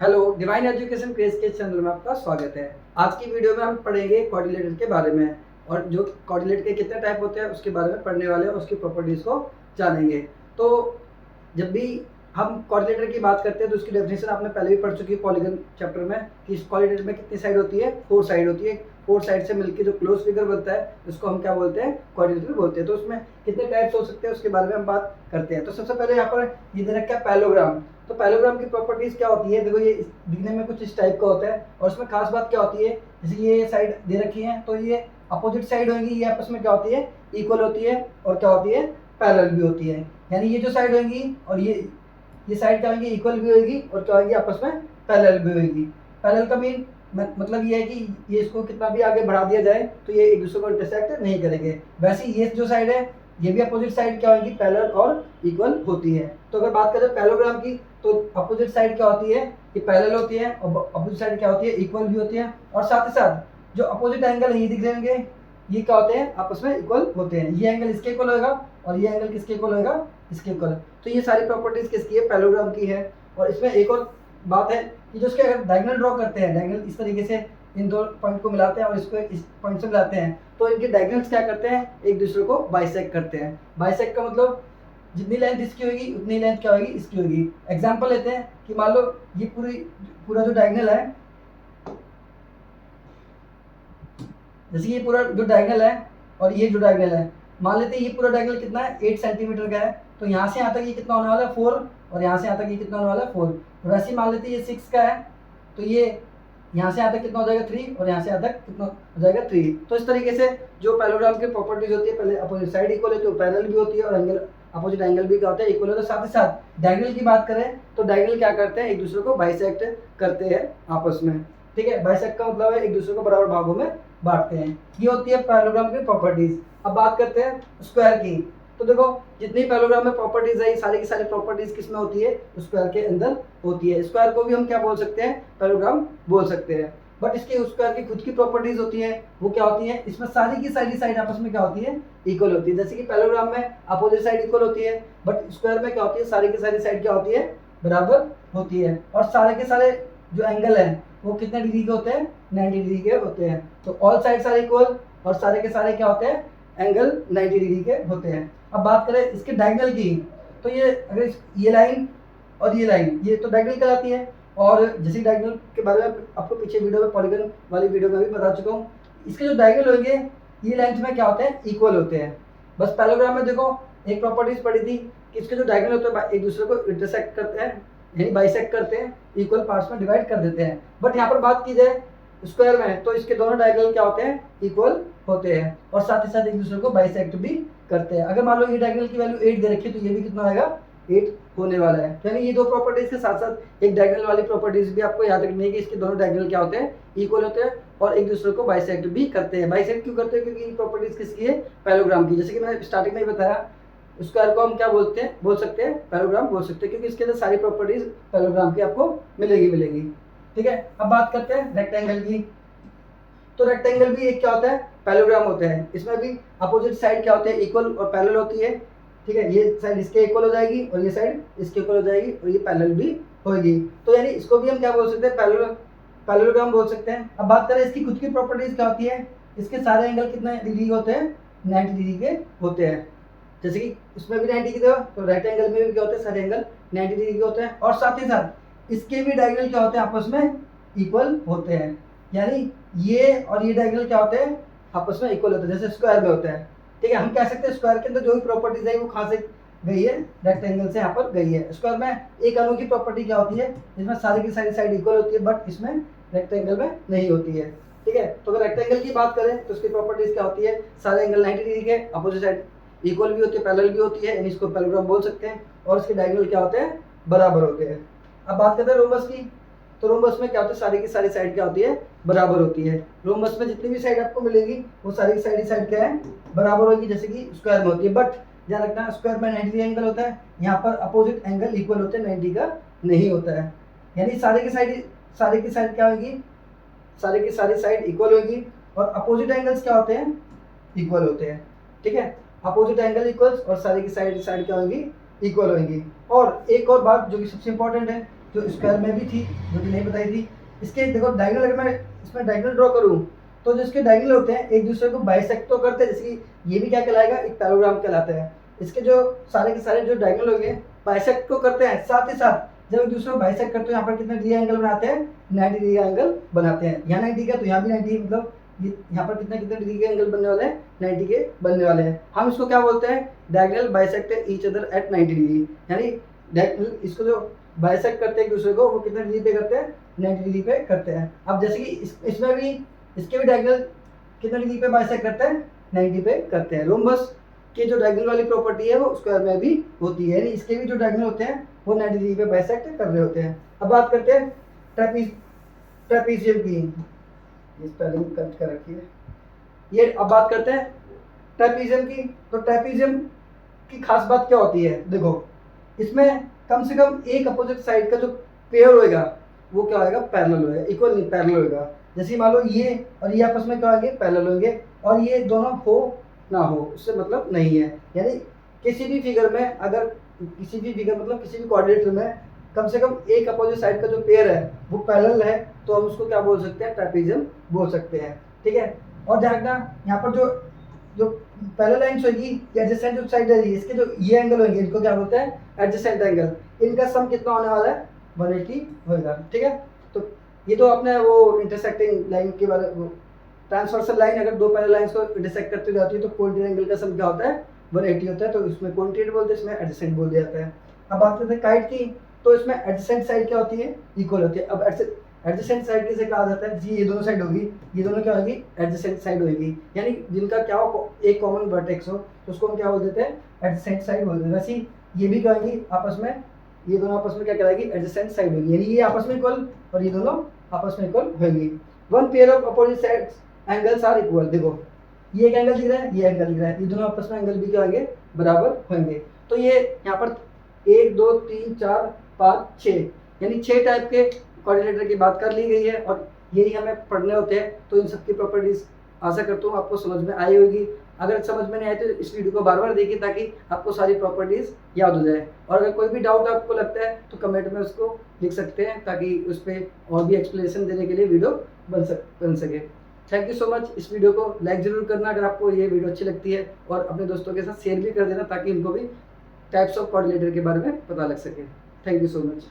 Hello, divine education craze के channel में आपका स्वागत है। आज की वीडियो में हम पढ़ेंगे कोऑर्डिनेटर के बारे में और जो कोऑर्डिनेटर के कितने टाइप होते हैं उसके बारे में पढ़ने वाले हैं, उसकी प्रॉपर्टीज को जानेंगे। तो जब भी हम कोऑर्डिनेटर की बात करते हैं तो उसकी डेफिनेशन आपने पहले भी पढ़ चुकी है पॉलीगन चैप्टर में कि इस कोऑर्डिनेटर में कितनी साइड होती है, 4 साइड होती है। 4 साइड से मिलकर जो क्लोज फिगर बनता है उसको हम क्या बोलते हैं, कोऑर्डिनेटर बोलते हैं। तो उसमें कितने टाइप्स हो सकते हैं उसके बारे में हम बात करते हैं। तो सबसे पहले यहाँ पर ये दे रखा है पैरेललोग्राम। तो पैरेललोग्राम की प्रॉपर्टीज क्या होती है, देखो ये दिखने में कुछ इस टाइप का होता है और उसमें खास बात क्या होती है, जैसे ये साइड दे रखी है तो ये अपोजिट साइड होगी, ये आपस में क्या होती है, इक्वल होती है और क्या होती है, पैरेलल भी होती है। यानी ये जो साइड होगी और ये साइड क्या होगी, इक्वल भी होगी और क्या होगी, आपस में पैरेलल भी होगी। पैरेलल का मीन मतलब ये है कि ये इसको कितना भी आगे बढ़ा दिया जाए तो ये एक दूसरे को इंटरसेक्ट नहीं करेंगे। वैसे ये जो साइड है ये भी अपोजिट साइड क्या होगी, पैरेलल और इक्वल होती है। तो अगर बात करें पैरेललोग्राम की तो अपोजिट साइड क्या होती है, ये पैरेलल होती है और अपोजिट साइड क्या होती है, इक्वल भी होती है। और साथ ही साथ जो अपोजिट एंगल है ये दिख रहे होंगे, ये क्या होते हैं, आपस में इक्वल होते हैं। ये एंगल इसके इक्वल होगा और ये एंगल किसके इक्वल होगा, इसके इक्वल। तो ये सारी प्रॉपर्टीज किसकी है, पैरेललोग्राम की है। और इसमें एक और बात है कि जो उसके अगर डायगोनल ड्रॉ करते हैं, डायगोनल इस तरीके से इन दो पॉइंट को मिलाते हैं और इसको इस पॉइंट से मिलाते हैं तो इनके डायगोनल्स क्या करते हैं, एक दूसरे को बाइसेक्ट करते हैं। बाइसेक्ट का मतलब जितनी लेंथ इसकी होगी उतनी लेंथ क्या होगी, इसकी होगी। एग्जांपल लेते हैं कि मान लो ये पूरा जो डायगोनल है, जैसे ये पूरा जो डायगोनल है और ये जो डायगोनल है, मान लेते हैं ये पूरा डायगोनल कितना है, 8 सेंटीमीटर का है। तो यहाँ से यहाँ तक ये कितना होने वाला है, 4। और यहाँ से यहाँ तक ये कितना होने वाला है, 4। वैसे ही मान लेते हैं ये 6 का है तो ये यहाँ से यहाँ तक कितना हो जाएगा, 3। और यहाँ से यहाँ तक कितना हो जाएगा, 3। तो इस तरीके से जो पैरेललोग्राम की प्रॉपर्टीज होती है, पहले अपोजिट साइड इक्वल होती है तो पैरेलल भी होती है और एंगल अपोजिट एंगल भी क्या होता है, इक्वल होता है। साथ ही साथ डायगोनल की बात करें तो डायगोनल क्या करते हैं, एक दूसरे को बाइसेक्ट करते हैं आपस में। ठीक है, बाइसेक्ट का मतलब है एक दूसरे को बराबर भागों में बांटते हैं। ये होती है पैरेललोग्राम की प्रॉपर्टीज। अब बात करते हैं स्क्वायर की। तो देखो जितनी पैरेललोग्राम में प्रॉपर्टीज है, सारी की सारी प्रॉपर्टीज किसमें होती है, स्क्वायर के अंदर होती है। स्क्वायर को भी हम क्या बोल सकते हैं, पैरेललोग्राम बोल सकते हैं। बट इसके स्क्वायर की खुद की प्रॉपर्टीज होती है, वो क्या होती है, इसमें सारी की सारी साइड आपस में क्या होती है, इक्वल होती है। जैसे कि पैरेललोग्राम में अपोजिट साइड इक्वल होती है, बट स्क्वायर में क्या होती है, सारी की सारी साइड क्या होती है, बराबर होती है। और सारे के सारे जो एंगल है वो कितने डिग्री के होते हैं, 90 डिग्री के होते हैं। तो ऑल साइड्स आर इक्वल और सारे के सारे क्या होते हैं, एंगल 90 डिग्री के होते हैं। अब बात करें इसके डायगोनल की, तो ये अगर ये लाइन और ये लाइन ये तो डायगोनल कहलाती है। और जैसे डायगोनल के बारे में आपको पीछे वीडियो में पॉलीगन वाली वीडियो में भी बता चुका हूँ। इसके जो डायगोनल होंगे ये लेंथ में क्या होते हैं, इक्वल होते हैं। बस पैरेललोग्राम में देखो एक प्रॉपर्टीज पड़ी थी कि इसके जो डायगोनल होते हैं एक दूसरे को इंटरसेक्ट करते हैं, यानी बाइसेक्ट करते हैं, इक्वल पार्ट्स में डिवाइड कर देते हैं। बट यहाँ पर बात की जाए स्क्वायर में तो इसके दोनों डायगोनल क्या होते हैं, इक्वल होते हैं और साथ ही साथ एक दूसरे को बाइसेक्ट भी करते हैं। अगर मान लो ये डायगोनल की वैल्यू 8 दे रखी है तो ये भी कितना आएगा, 8 होने वाला है। यानी ये दो प्रॉपर्टीज के साथ साथ एक डायगोनल वाली प्रॉपर्टीज भी आपको याद रखनी है कि इसके दोनों डायगोनल क्या होते हैं, इक्वल होते हैं और एक दूसरे को बाइसेक्ट भी करते हैं। बाइसेक्ट क्यों करते हैं, क्योंकि ये प्रॉपर्टीज किसकी है, पैरेललोग्राम की। जैसे कि मैंने स्टार्टिंग में ही बताया स्क्वायर को हम क्या बोलते हैं, बोल सकते हैं पैरेललोग्राम बोल सकते हैं, क्योंकि इसके अंदर सारी प्रॉपर्टीज पैरेललोग्राम की आपको मिलेगी। ठीक है, अब बात करते हैं रेक्टेंगल की। तो रेक्टेंगल भी एक क्या होता है, पैरेललोग्राम होता है। इसमें भी अपोजिट साइड क्या होते हैं, इक्वल और पैरेलल होती है। ठीक है, ये साइड इसके इक्वल हो जाएगी और ये साइड इसके इक्वल हो जाएगी और ये पैरेलल भी होगी। तो यानी इसको भी हम क्या बोल सकते हैं, पैरेललोग्राम बोल सकते हैं। अब बात करें इसकी खुद की प्रॉपर्टीज क्या होती है, इसके सारे एंगल कितने डिग्री के होते हैं, 90 डिग्री के होते हैं। जैसे कि इसमें भी 90 डिग्री तो राइट एंगल में भी क्या होते हैं, सारे एंगल 90 डिग्री के होते हैं। और साथ ही साथ इसके भी डायगोनल क्या होते हैं, आपस में इक्वल होते हैं। यानी ये और ये डायगोनल क्या होते हैं, आपस में इक्वल होते हैं, जैसे स्क्वायर में होता है। ठीक है, हम कह सकते हैं स्क्वायर के अंदर जो भी प्रॉपर्टीज है वो कहाँ से गई है, रेक्टेंगल से यहाँ पर गई है। स्क्वायर में एक अनोखी प्रॉपर्टी क्या होती है, जिसमें सारी की सारी साइड इक्वल होती है, बट इसमें रेक्टेंगल में नहीं होती है। ठीक है, तो अगर रेक्टेंगल की बात करें तो उसकी प्रॉपर्टीज क्या होती है, सारे एंगल 90 डिग्री के, अपोजिट साइड इक्वल भी होती है, पैरेलल भी होती है, यानी इसको पैरेललोग्राम बोल सकते हैं। और इसके डायगोनल क्या होते हैं, बराबर होते हैं। अब बात करते हैं रोम्बस की। तो रोम्बस में क्या होता है, सारी की सारी साइड क्या होती है, बराबर होती है। रोम्बस में जितनी भी साइड आपको मिलेगी वो सारी की साइड क्या है, बराबर होगी, जैसे कि स्क्वायर में होती है। बट ध्यान रखना स्क्वायर में 90 एंगल होता है, यहाँ पर अपोजिट एंगल इक्वल होते हैं, 90 का नहीं होता है। यानी सारी की साइड क्या होगी, सारी की सारी साइड इक्वल होगी और अपोजिट एंगल्स क्या होते हैं, इक्वल होते हैं। ठीक है, अपोजिट एंगल इक्वल्स और सारी की साइड क्या होगी, इक्वल होगी। और एक और बात जो कि सबसे इंपॉर्टेंट है जो स्क्वायर में भी थी, जो कि नहीं बताई थी। इसके देखो डायगोनल, अगर मैं इसमें डायगोनल ड्रॉ करूँ तो जो इसके डायगोनल होते हैं एक दूसरे को बाइसेक्ट तो करते हैं, जैसे कि ये भी क्या कहलाएगा, एक पैरेललोग्राम कहलाता है। इसके जो सारे के सारे जो डायगोनल हो गए बाइसेक्ट को करते हैं, साथ ही साथ जब एक दूसरे को बाइसेक्ट करते हैं यहाँ पर कितने डिग्री एंगल बनाते हैं, 90 डिग्री का एंगल बनाते हैं। यहाँ 90 का तो यहाँ भी 90, मतलब यहाँ पर कितने कितने डिग्री के एंगल बनने वाले हैं, 90 के बनने वाले हैं। हम इसको क्या बोलते हैं, diagonal bisect each other at 90 degree, यानी डायगोनल इसको जो बाइसेक्ट करते हैं एक दूसरे को वो कितने डिग्री पे करते हैं, 90 डिग्री पे करते हैं। अब जैसे कि इसमें भी इसके भी डायगोनल कितने डिग्री पे बाइसेक्ट करते हैं, 90 पे करते हैं। रोम्बस के जो डायगोनल वाली प्रॉपर्टी है वो स्क्वायर में भी होती है, यानी इसके भी जो डायगोनल होते हैं वो 90 डिग्री पे बाइसेक्ट कर रहे होते हैं। अब बात करते हैं ट्रेपीजियम की, ये स्पेलिंग कट कर रखी है ये। अब बात करते हैं ट्रेपीजियम की। तो ट्रेपीजियम की खास बात क्या होती है, देखो इसमें कम से कम एक अपोजिट साइड का जो पेयर होएगा वो क्या होएगा, पैरेलल होएगा, इक्वल नहीं पैरेलल होएगा। जैसे मान लो ये और ये आपस में क्या होंगे, पैरेलल होंगे, और ये दोनों हो ना हो उससे मतलब नहीं है। यानी किसी भी फिगर में अगर किसी भी फिगर मतलब किसी भी कोऑर्डिनेटर में कम से कम एक अपोजिट साइड का जो पेयर है वो पैरेलल है तो हम उसको क्या बोल सकते हैं, ट्रेपीजियम बोल सकते हैं। ठीक है, और ध्यान रखना यहाँ पर जो जो पैरेलल लाइंस होगी, एडजेसेंट जो साइड है इसके जो ये एंगल होंगे इनको क्या बोलते हैं, एडजेसेंट एंगल। इनका सम कितना होने वाला है, 180 होगा। ठीक है, तो ये तो आपने वो इंटरसेक्टिंग लाइन के बारे में, ट्रांसवर्सल लाइन अगर दो पैरेलल लाइंस को इंटरसेक्ट करते जाती है तो कोऑर्डिनेट एंगल का सम क्या होता है, 180 होता है। तो इसमें कोऑर्डिनेट बोलते हैं, इसमें एडजेसेंट बोल दिया जाता है। अब बात करते हैं काइट की, तो इसमें एडजेसेंट साइड क्या होती है, इक्वल होती है। अब एडजेसेंट साइड किसे कहा जाता है जी, ये दोनों साइड होगी, ये दोनों क्या होगी, एडजेसेंट साइड होगी, यानी जिनका क्या हो, एक कॉमन वर्टेक्स हो तो उसको हम क्या बोल देते हैं, एडजेसेंट साइड बोल देते हैं। वैसे ये भी क्या होगी आपस में, ये दोनों आपस में क्या कहलाएगी, एडजेसेंट साइड होगी, यानी ये आपस में इक्वल और ये दोनों आपस में इक्वल होंगी। One pair of opposite sides angles are equal, देखो ये एक एंगल दिख रहा है, ये एंगल दिख रहा है, ये दोनों आपस में एंगल भी क्या होंगे, बराबर होंगे। तो ये यहाँ पर 1 2 3 4 5 6 यानी 6 टाइप के कोऑर्डिनेटर की बात कर ली गई है और यही हमें पढ़ने होते हैं। तो इन सबकी प्रॉपर्टीज आशा करता हूँ आपको समझ में आई होगी। अगर समझ में नहीं आए तो इस वीडियो को बार बार देखिए ताकि आपको सारी प्रॉपर्टीज याद हो जाए। और अगर कोई भी डाउट आपको लगता है तो कमेंट में उसको लिख सकते हैं ताकि उस पर और भी एक्सप्लेनेशन देने के लिए वीडियो बन सके। Thank you so much. इस वीडियो को लाइक ज़रूर करना अगर आपको ये वीडियो अच्छी लगती है, और अपने दोस्तों के साथ शेयर भी कर देना ताकि उनको भी टाइप्स ऑफ कोऑर्डिनेटर के बारे में पता लग सके। Thank you so much.